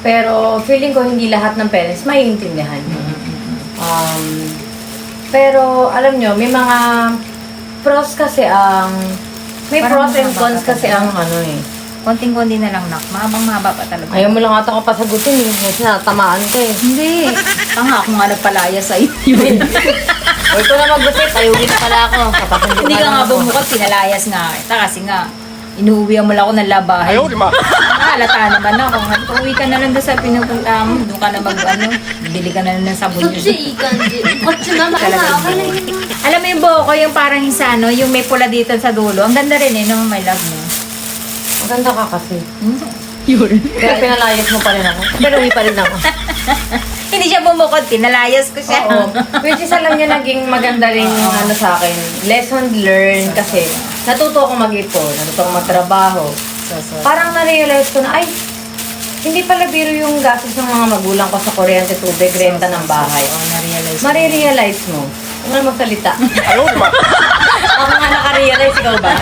Pero feeling ko hindi lahat ng parents maiintindihan yun. Pero alam nyo, may mga pros kasi ang... May Parang pros and mahaba cons pa kasi talaga. ang ano eh. Konting-konti na lang, nak. Mahabang-mahaba pa talaga. Ayaw mo lang ata ko pasagutin eh. Kasi natamaan ka eh. Hindi. Tanga ako nga nagpalaya sa'yo. O ito na magupit, ayugin na pala ako. Kapag Hindi ka nga bumukat, pinalayas nga. Ito kasi nga, inuuwihan mo lang ako ng labahay. Ayaw, di ba? Halata naman ako. Uwi ka na lang doon sa pinupunta mo. Doon ka na bili ka na lang ng sabon yun. Alam mo yung buhok ko, yung parang yung sa ano, yung may pula dito sa dulo. Ang ganda rin eh, no? My love mo. Maganda ka kasi. Yun. Kaya pinalayas mo pa rin ako. Pero uwi pa rin ako. Hindi siya bumukod, pinalayas ko siya. Oo. Which is alam niyo naging maganda rin ano sa akin. Lesson learned kasi natuto ako mag-ipon, natuto ako magtrabaho. So. Parang na-realize ko na, ay, hindi pala biro yung gastos ng mga magulang ko sa kuryente, tubig, renta ng bahay. Oo, na-realize ko. Marirealize mo. Huwag na magsalita. Ayaw, di ba? Ako nga nakarealize, ikaw ba?